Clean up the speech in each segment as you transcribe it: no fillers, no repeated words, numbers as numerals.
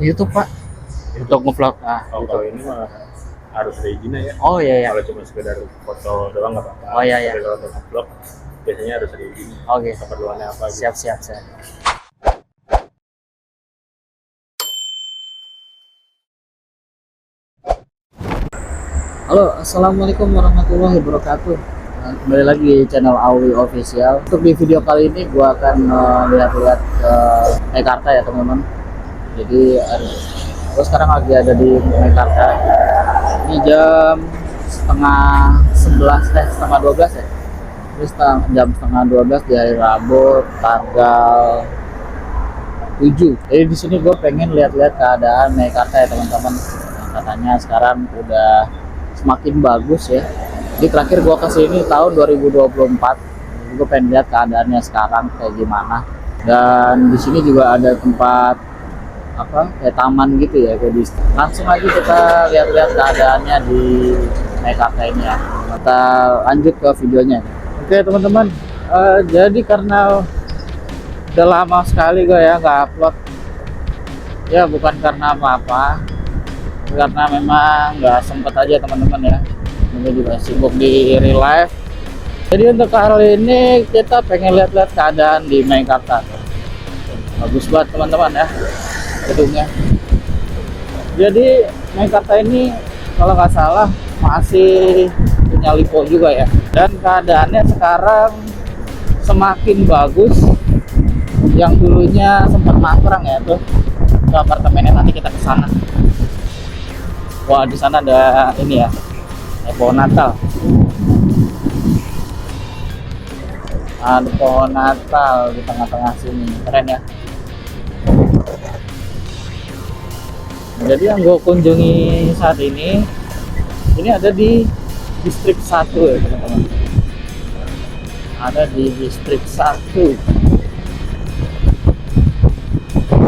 YouTube Pak, untuk ngevlog. Oh, YouTube. kalau ini mah harus ada izinnya ya. Oh iya ya. Kalau cuma sekedar foto doang nggak apa-apa. Oh iya iya. Tapi kalau untuk vlog biasanya harus ada izin. Oke. Keperluannya apa? Gitu. Siap siap siap. Halo, assalamualaikum warahmatullahi wabarakatuh. Kembali lagi di channel Awi Official. Untuk di video kali ini gua akan lihat-lihat ke Mekarta ya teman-teman. Jadi gua sekarang lagi ada di Mekarta. Ini jam setengah 12 ya. Ini jam setengah 12 di hari Rabu tanggal 7. Jadi di sini gue pengen lihat-lihat keadaan Mekarta ya teman-teman. Katanya sekarang udah semakin bagus ya. Jadi terakhir gue kesini tahun 2024. Gue pengen lihat keadaannya sekarang kayak gimana. Dan di sini juga ada tempat kayak taman gitu ya. Langsung aja kita lihat-lihat keadaannya di Mekarta ini ya. Kita lanjut ke videonya. Oke teman-teman. Jadi karena udah lama sekali gue ya nggak upload. Ya bukan karena apa-apa, karena memang nggak sempet aja teman-teman ya. Gue juga sibuk di real life. Jadi untuk kali ini kita pengen lihat-lihat keadaan di Mekarta. Bagus banget teman-teman ya gedungnya. Jadi Mekarta ini kalau nggak salah masih punya Lipo juga ya. Dan keadaannya sekarang semakin bagus. Yang dulunya sempat mangkrang ya tuh ke apartemennya, nanti kita ke sana. Wah, di sana ada ini ya, pohon Natal. Ada pohon Natal di tengah-tengah sini, keren ya. Jadi yang gue kunjungi saat ini ada di distrik 1 ya teman-teman. Ada di distrik 1.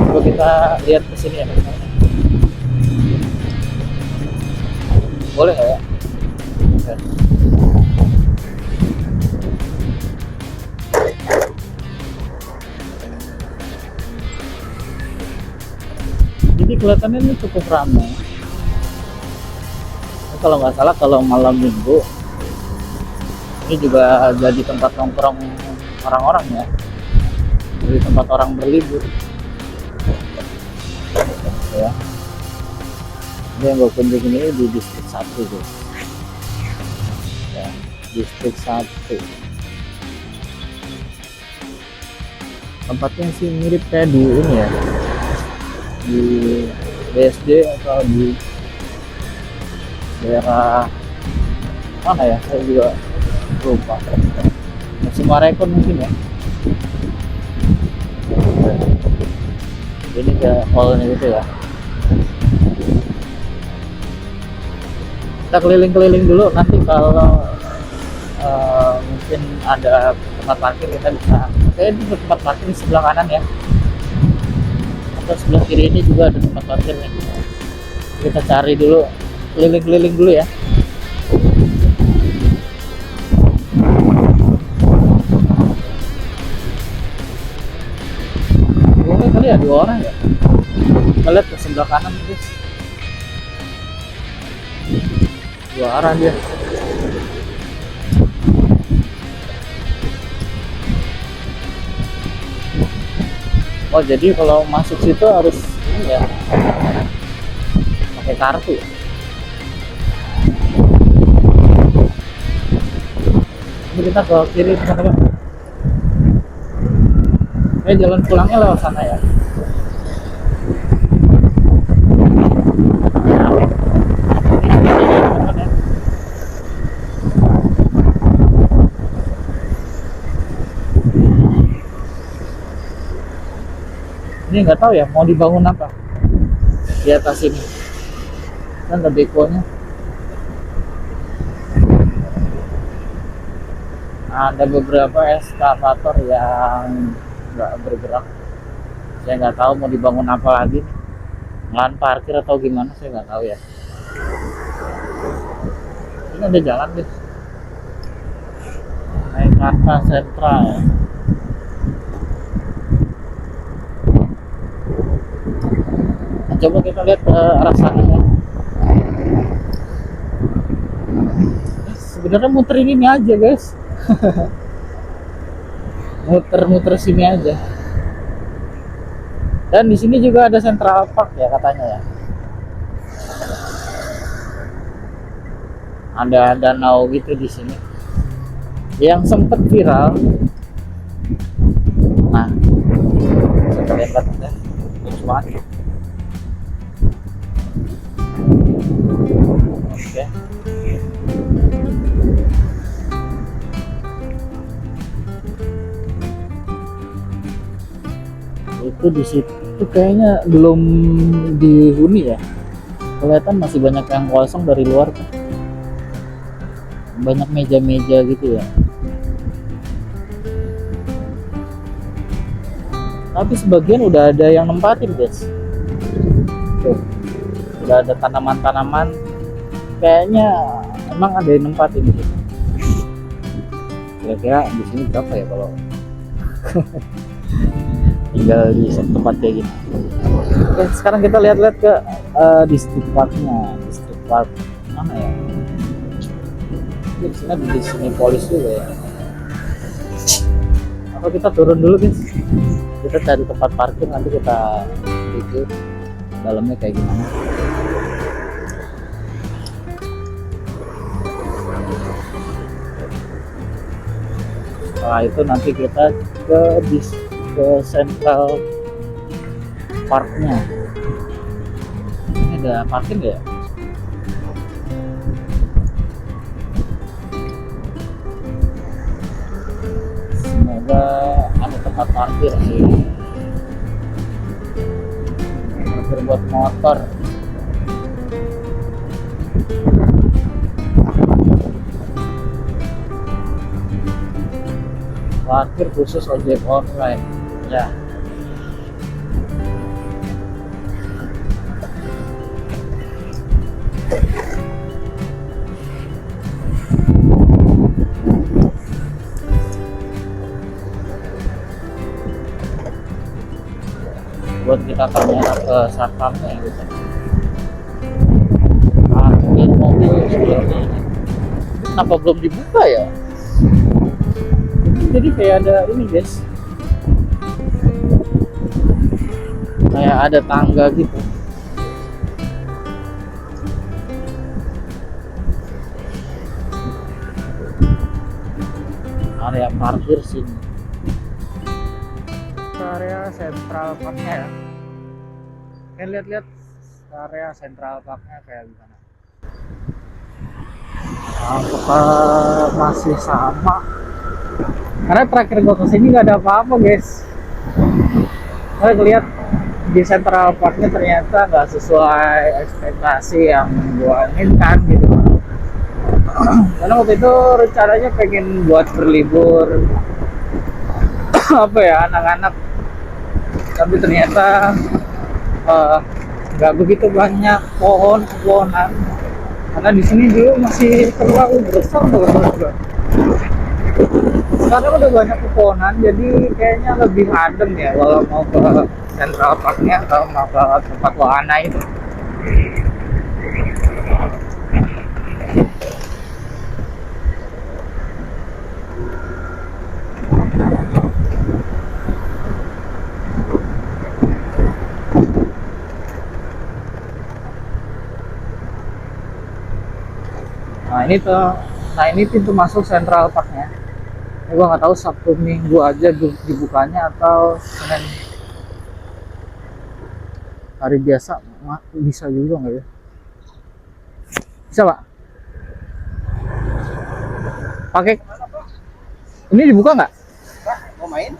Coba kita lihat ke sini ya teman-teman. Boleh nggak ya? Oke. Jadi kelihatannya ini cukup ramai. Kalau nggak salah kalau malam minggu ini juga jadi tempat nongkrong orang-orang ya. Jadi tempat orang berlibur. Ya. Ini yang gue kunjungi ini di distrik 1 guys. Ya, distrik 1. Tempatnya sih mirip kayak di ini ya, di BSD atau di daerah mana ya, saya juga lupa. Sumarekon mungkin ya. Ini kayak hallnya gitu ya. Kita keliling-keliling dulu, nanti kalau mungkin ada tempat parkir kita bisa. Oke, ini tempat parkir di sebelah kanan ya. Atau sebelah kiri ini juga ada tempat parkir nih. Kita cari dulu, keliling-keliling dulu ya. Boleh kali ya 2 orang ya. Kita lihat ke sebelah kanan guys. 2 arah dia. Oh jadi kalau masuk situ harus ini ya, pakai kartu. Ini kita ke kiri teman-teman. Jalan pulangnya lewat sana ya. Ini nggak tahu ya mau dibangun apa di atas ini, kan ada bekonya. Ada beberapa eskavator yang nggak bergerak. Saya nggak tahu mau dibangun apa lagi, lahan parkir atau gimana, saya nggak tahu ya. Ini ada jalan deh, Mekarta Sentral. Coba kita lihat ke arah sana ya. Sebenarnya muter ini aja guys. Muter-muter sini aja. Dan di sini juga ada Central Park ya katanya ya. Ada danau gitu di sini. Yang sempat viral. Nah, saya lihat ya. Bagus banget. Oke. Itu di situ kayaknya belum dihuni ya. Kelihatan masih banyak yang kosong dari luar tuh. Banyak meja-meja gitu ya. Tapi sebagian udah ada yang nempatin guys. Tuh, udah ada tanaman-tanaman. Kayaknya emang ada yang nempatin gitu. Kira-kira di sini berapa ya kalau tinggal di tempat kayak gini. Oke, sekarang kita lihat-lihat ke district parknya. District park mana ya? Di sini ada di sini polis juga ya. Atau kita turun dulu guys. Kita cari tempat parkir, nanti kita review dalamnya kayak gimana. Setelah itu nanti kita ke Central Parknya. Ini ada parkir nggak ya? Semoga ada tempat parkir sih. Parkir buat motor. Parkir khusus ojek online ya. Buat kita tanya ke satpamnya gitu. Parkir mobil sebelumnya ini kenapa belum dibuka ya? Jadi kayak ada ini guys, kayak ada tangga gitu. Area parkir sini. Area Central Parknya ya. Kalian lihat-lihat area Central Parknya kayak gimana. Apakah masih sama? Karena terakhir gue kesini nggak ada apa-apa guys. Saya lihat di Central Parknya ternyata nggak sesuai ekspektasi yang gue inginkan gitu. Karena waktu itu rencananya pengen buat berlibur apa ya, anak-anak, tapi ternyata nggak begitu banyak pohon-pohonan. Karena di sini dulu masih terlalu besar tuh. Sekarang udah banyak pepohonan, jadi kayaknya lebih adem ya kalau mau ke Central Parknya atau mau ke tempat wahana itu. Nah ini pintu masuk Central Parknya. Gue nggak tahu Sabtu Minggu aja dibukanya atau Senin hari biasa bisa juga nggak ya? Bisa pak? Pakai ini dibuka nggak? Mau main?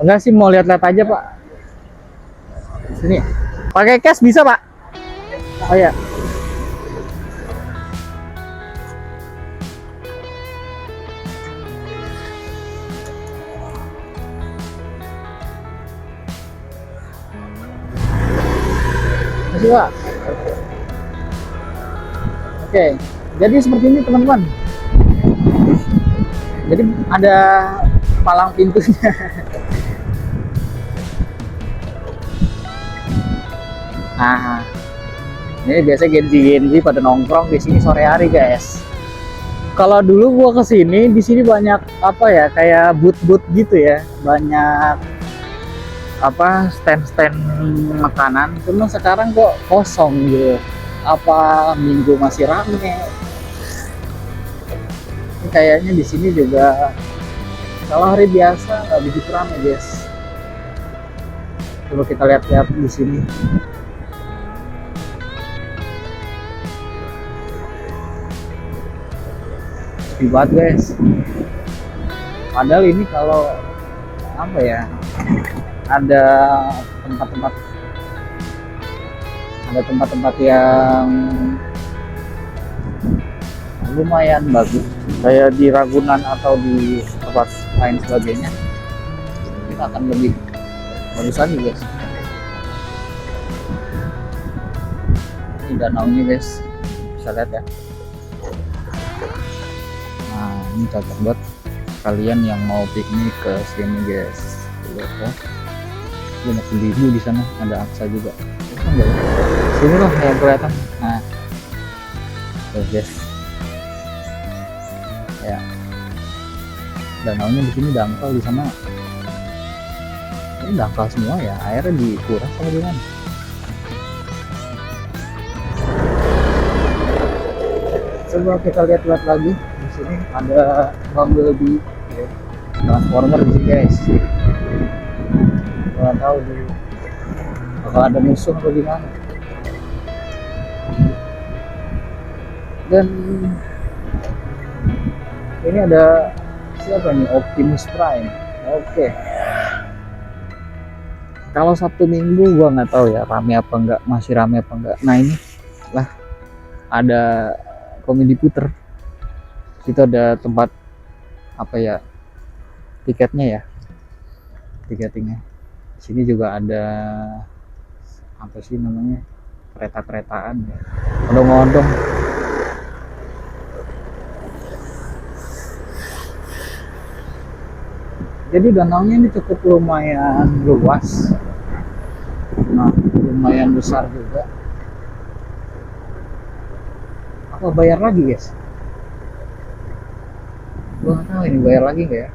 Enggak sih, mau lihat-lihat aja pak. Sini. Pakai cash bisa pak? Oh ya. Masih pak? Oke, jadi seperti ini teman-teman. Jadi ada palang pintunya. Nah, ini biasanya Genji pada nongkrong di sini sore hari guys. Kalau dulu gua kesini, di sini banyak apa ya, kayak booth-booth gitu ya, banyak apa stand-stand makanan. Cuma sekarang kok kosong gitu. Apa minggu masih rame? Ini kayaknya di sini juga kalau hari biasa nggak begitu rame guys. Coba kita lihat-lihat di sini. Sepi banget guys. Padahal ini kalau apa ya, ada tempat-tempat yang lumayan bagus kayak di Ragunan atau di tempat lain sebagainya, kita akan lebih bagus lagi guys. Ini danaunya guys, bisa lihat ya. Nah ini cocok buat kalian yang mau piknik ke sini guys. Lihat ya, banyak ibu di sana, ada aksa juga. Sini loh yang kelihatan. Nah tuh guys ya, danaunya di sini dangkal, di sana ini dangkal semua ya, airnya dikuras apa gimana. Coba kita lihat lagi di sini, ada Bumblebee ya. Transformer di sini guys. Nggak tahu dulu bakal ada musuh atau gimana. Dan ini ada siapa nih, Optimus Prime. Oke. Kalau Sabtu Minggu gua nggak tahu ya rame apa enggak, masih rame apa enggak. Nah ini lah ada komedi puter. Itu ada tempat apa ya, tiketnya ya, tiketingnya. Di sini juga ada apa sih namanya, kereta-keretaan ya, odong-odong. Jadi danaunya ini cukup lumayan luas, nah lumayan besar juga. Apa bayar lagi guys? Gua nggak tahu ini bayar lagi nggak ya.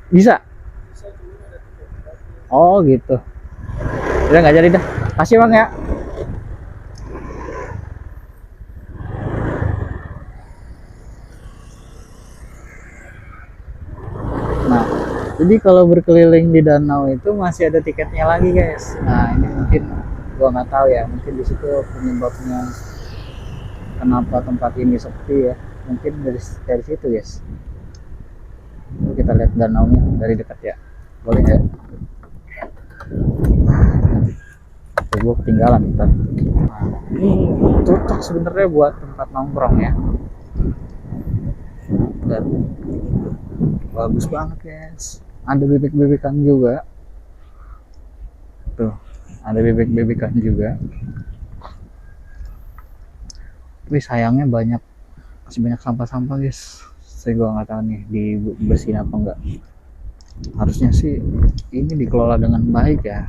Bisa? Oh gitu. Udah nggak jadi dah. Kasih bang ya. Nah, jadi kalau berkeliling di danau itu masih ada tiketnya lagi guys. Nah ini mungkin gua nggak tahu ya, mungkin di situ penyebabnya kenapa tempat ini sepi ya. Mungkin dari situ guys. Kita lihat danaunya dari dekat ya, boleh ya? Gue ketinggalan ntar. Nah, ini cocok sebenarnya buat tempat nongkrong ya, dan bagus banget guys. Ada bebek-bebekan juga tuh, ada bebek-bebekan juga. Tapi sayangnya masih banyak sampah-sampah guys. Saya gua nggak tahu nih dibersihin apa enggak. Harusnya sih ini dikelola dengan baik ya.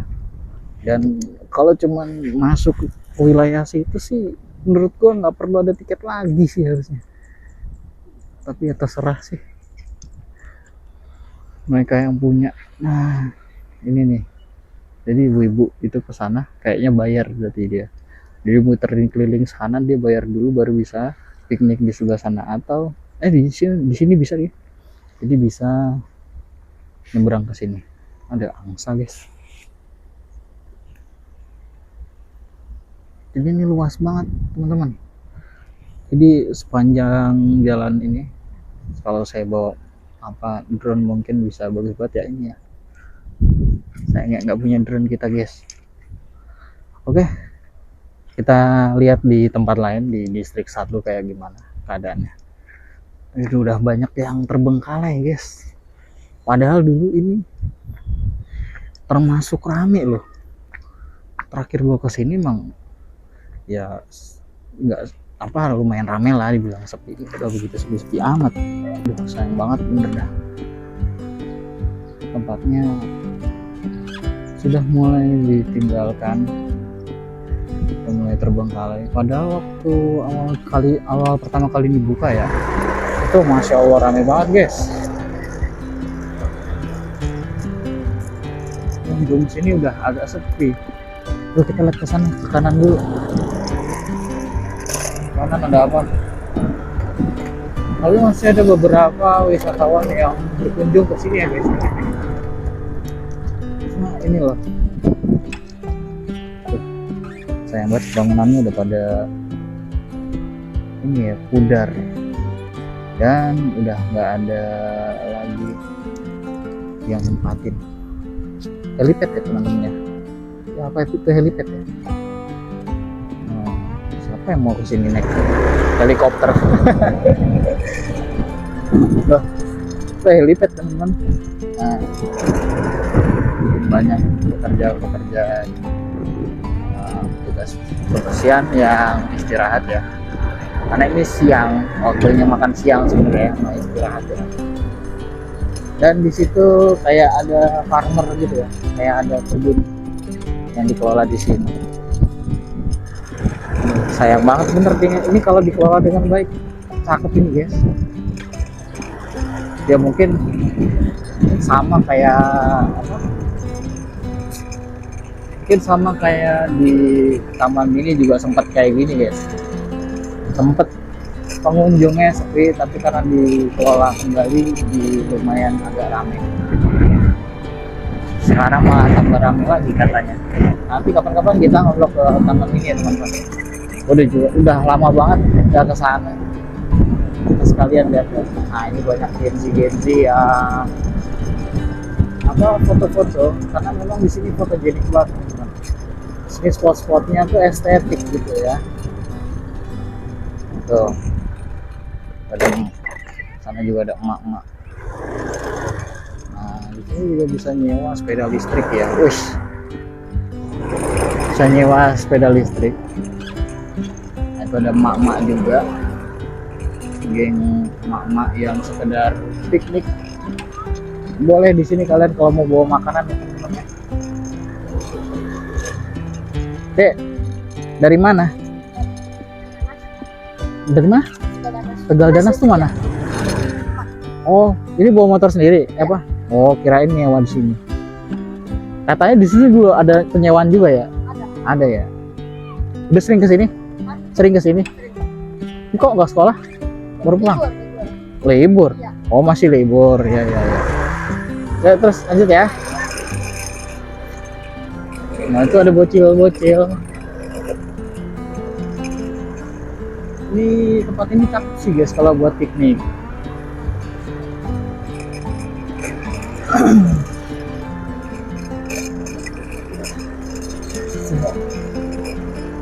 Dan kalau cuman masuk wilayah situ sih menurut gua nggak perlu ada tiket lagi sih harusnya. Tapi ya terserah sih mereka yang punya. Nah ini nih, jadi ibu-ibu itu ke sana kayaknya bayar, berarti dia jadi muterin keliling sana, dia bayar dulu baru bisa piknik di sebelah sana. Atau di sini bisa ya, jadi bisa nyebrang ke sini. Ada angsa guys. Jadi ini luas banget teman-teman. Jadi sepanjang jalan ini kalau saya bawa apa drone mungkin bisa bagus banget ya ini ya. Saya nggak punya drone kita guys. Oke, kita lihat di tempat lain di distrik 1 kayak gimana keadaannya. Itu udah banyak yang terbengkalai guys. Padahal dulu ini termasuk rame loh. Terakhir gua kesini emang ya nggak apa, lumayan rame lah, dibilang sepi. Udah begitu sepi amat. Aduh sayang banget bener dah. tempatnya sudah mulai ditinggalkan, sudah mulai terbengkalai. Padahal waktu awal pertama kali dibuka ya, itu masya Allah rame banget guys. Pengunjung sini udah agak sepi. Yuk kita lihat ke sana, ke kanan dulu. Kanan ada apa? Tapi masih ada beberapa wisatawan yang berkunjung ke sini ya guys. Nah ini loh. Tuh, sayang banget bangunannya udah pada ini ya, pudar. Dan udah nggak ada lagi yang nempatin. Helipad ya teman-teman ya. Ya apa itu helipad ya? Nah, siapa yang mau kesini naik helikopter? Loh, itu helipad teman-teman. Nah, banyak pekerja tugas kebersihan yang istirahat ya. Karena ini siang, waktunya makan siang sebenarnya, mau istirahat ya. Dan di situ kayak ada farmer gitu ya, kayak ada kebun yang dikelola di sini. Sayang banget bener ini kalau dikelola dengan baik, cakep ini guys. Ya mungkin sama kayak apa? Mungkin sama kayak di Taman Mini juga sempat kayak gini guys. Sempet pengunjungnya sepi, tapi karena dikelola kembali di lumayan agak ramai. Sekarang malah tambah ramai lagi katanya. Nanti kapan-kapan kita ngobrol ke Taman Mini ya teman-teman. Udah lama banget nggak ke sana. Kita sekalian lihat ya. Nah ini banyak Gen Z yang apa foto-foto, karena memang di sini fotogenik banget teman-teman. Sini spot-spotnya tuh estetik gitu ya. Tuh, ada sana juga ada emak-emak. Nah di sini juga bisa nyewa sepeda listrik ya. Wush, bisa nyewa sepeda listrik. Nah, itu ada emak-emak juga, geng emak-emak yang sekedar piknik. Boleh di sini kalian kalau mau bawa makanan ya teman-teman ya. Dek, dari mana? Dari mana? Tegal Danas tuh mana? Oh, ini bawa motor sendiri? Apa? Oh, kirain nyewa di sini. Katanya di sini dulu ada penyewaan juga ya? Ada ya. Udah sering ke sini? Sering ke sini? Kok nggak sekolah? Baru pulang? Libur. Oh, masih libur. Ya. Ya, terus lanjut ya. Nah, itu ada bocil-bocil. Ini tempat ini cakep sih guys kalau buat piknik.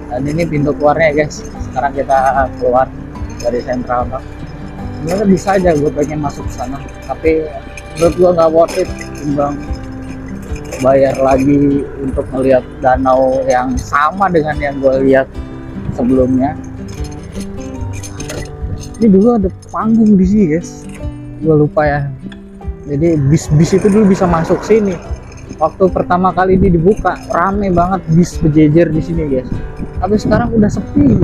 Dan ini pintu keluarnya guys. Sekarang kita keluar dari Central Park. Sebenarnya bisa aja gue pengen masuk ke sana, tapi menurut gue nggak worth it timbang bayar lagi untuk melihat danau yang sama dengan yang gue lihat sebelumnya. Ini dulu ada panggung di sini guys, gue lupa ya. Jadi bis-bis itu dulu bisa masuk sini. Waktu pertama kali ini dibuka rame banget, bis berjejer di sini guys. Tapi sekarang udah sepi.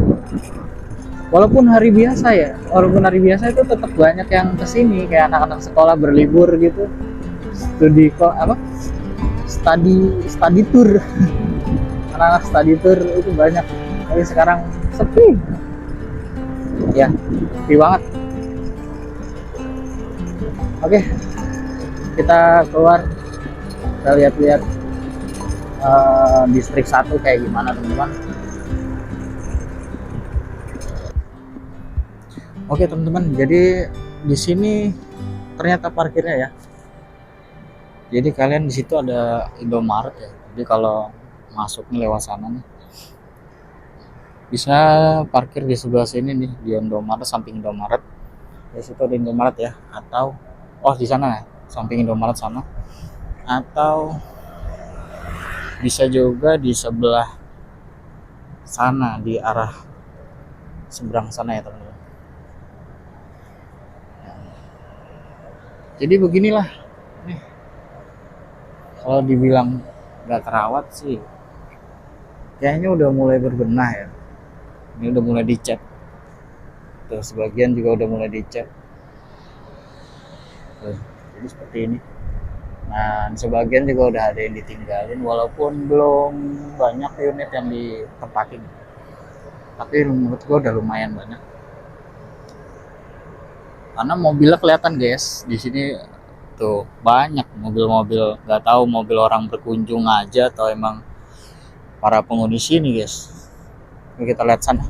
Walaupun hari biasa ya, itu tetap banyak yang kesini, kayak anak-anak sekolah berlibur gitu, study tour. Anak-anak study tour itu banyak, tapi sekarang sepi. Ya, sepi banget. Oke, kita keluar, kita lihat-lihat distrik 1 kayak gimana teman-teman. Oke teman-teman, jadi di sini ternyata parkirnya ya. Jadi kalian di situ ada Indomaret ya. Jadi kalau masuknya lewat sana nih, bisa parkir di sebelah sini nih di Indomaret, samping Indomaret. Di situ ada Indomaret ya, atau di sana ya, samping Indomaret sana. Atau bisa juga di sebelah sana, di arah seberang sana ya teman-teman. Jadi beginilah nih Kalau dibilang nggak terawat sih, kayaknya udah mulai berbenah ya. Ini udah mulai dicat. Terus sebagian juga udah mulai dicat. Tuh, jadi seperti ini. Nah, sebagian juga udah ada yang ditinggalin, walaupun belum banyak unit yang ditempatin. Tapi menurut gua udah lumayan banyak. Karena mobilnya kelihatan guys, di sini tuh banyak mobil-mobil, nggak tahu mobil orang berkunjung aja atau emang para penghuni sini guys. Yuk kita lihat sana.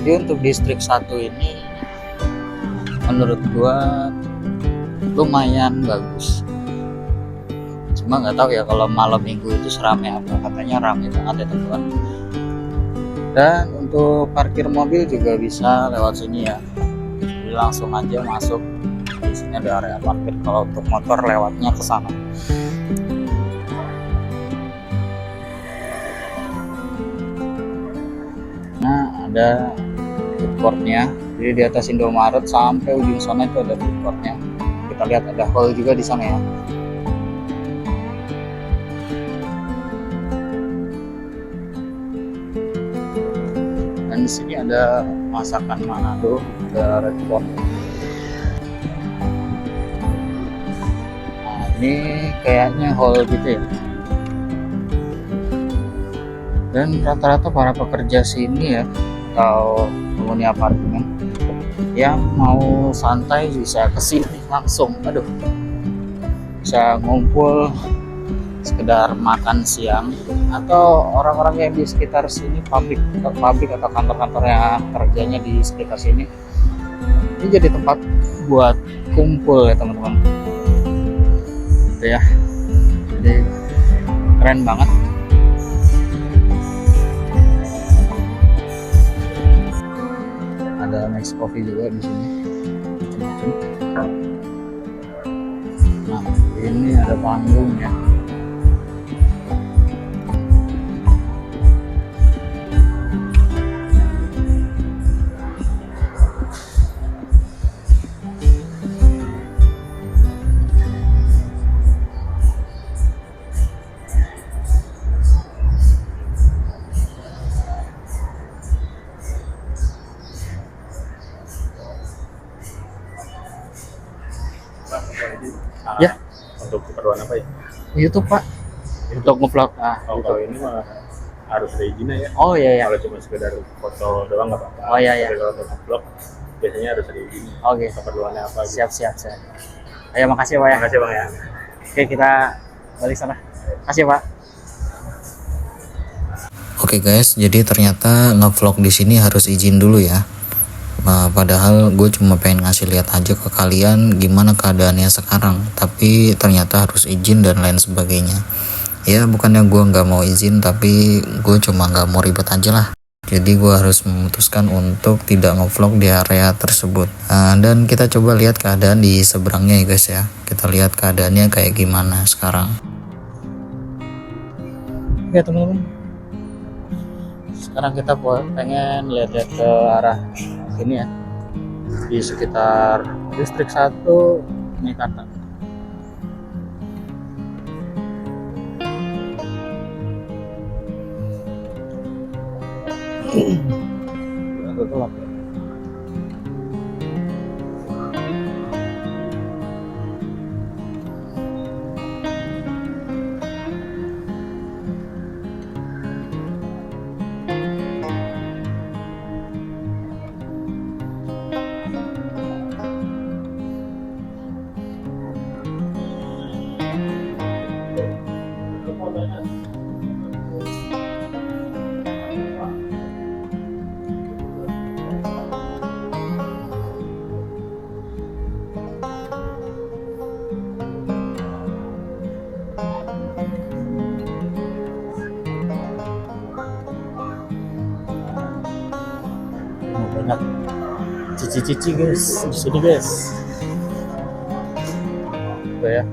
Jadi untuk distrik 1 ini menurut gua lumayan bagus. Cuma nggak tahu ya kalau malam minggu itu seramai apa, katanya ramai banget ya teman-teman. Dan untuk parkir mobil juga bisa lewat sini ya, jadi langsung aja masuk. Di sini ada area parkir, kalau untuk motor lewatnya ke sana. Nah, ada food courtnya, jadi di atas Indomaret sampai ujung sana itu ada food courtnya. Kita lihat ada hall juga di sana ya. Dan di sini ada masakan Manado, ada restoran. Nah, ini kayaknya hall gitu ya. Dan rata-rata para pekerja sini ya, atau penghuni apartemen yang mau santai bisa kesini langsung. Aduh, bisa ngumpul sekedar makan siang, atau orang-orang yang di sekitar sini, pabrik atau kantor-kantor yang kerjanya di sekitar sini, ini jadi tempat buat kumpul ya teman-teman. Gitu ya, jadi keren banget. Ada Max Coffee juga di sini. Nah, ini ada panggungnya. Ya, Untuk keperluan apa ya? YouTube Pak, untuk ngevlog. Oh, YouTube. kalau ini mah harus ada izinnya ya. Oh iya ya. Kalau cuma sekedar foto doang nggak apa-apa. Oh, iya, iya. Tapi kalau untuk vlog biasanya harus ada izin. Oke. Keperluannya apa? Gitu. Siap. Ayo, makasih Pak ya. Terima kasih bang ya. Oke, kita balik sana. Makasih Pak. Oke guys, jadi ternyata ngevlog di sini harus izin dulu ya. Nah, padahal gue cuma pengen ngasih lihat aja ke kalian gimana keadaannya sekarang, tapi ternyata harus izin dan lain sebagainya. Ya bukannya gue nggak mau izin, tapi gue cuma nggak mau ribet aja lah. Jadi gue harus memutuskan untuk tidak ngevlog di area tersebut. Dan kita coba lihat keadaan di seberangnya ya guys ya. Kita lihat keadaannya kayak gimana sekarang. Oke teman-teman, sekarang kita pengen lihat-lihat ke arah sini ya, di sekitar distrik 1 Meikarta. Agak gelap ya. cici guys di sini guys. Tuh ya.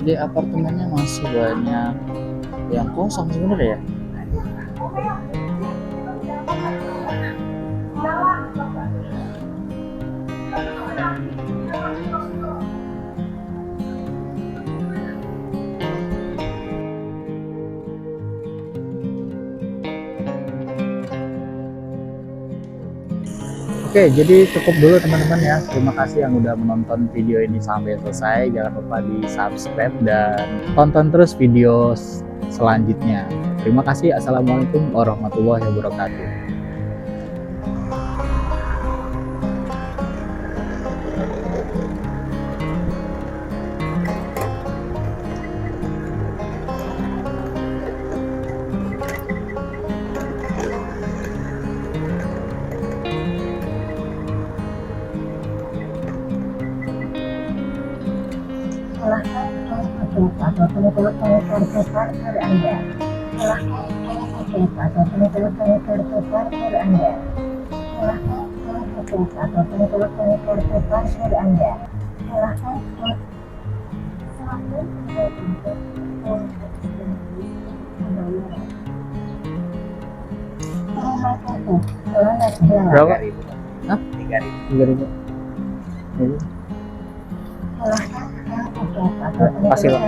Di apartemennya masih banyak yang kosong sebenarnya ya. Oke, jadi cukup dulu teman-teman ya. Terima kasih yang udah menonton video ini sampai selesai. Jangan lupa di subscribe dan tonton terus video selanjutnya. Terima kasih. Assalamualaikum warahmatullahi wabarakatuh. Berapa? Hah? 3.000. Kasih Pak.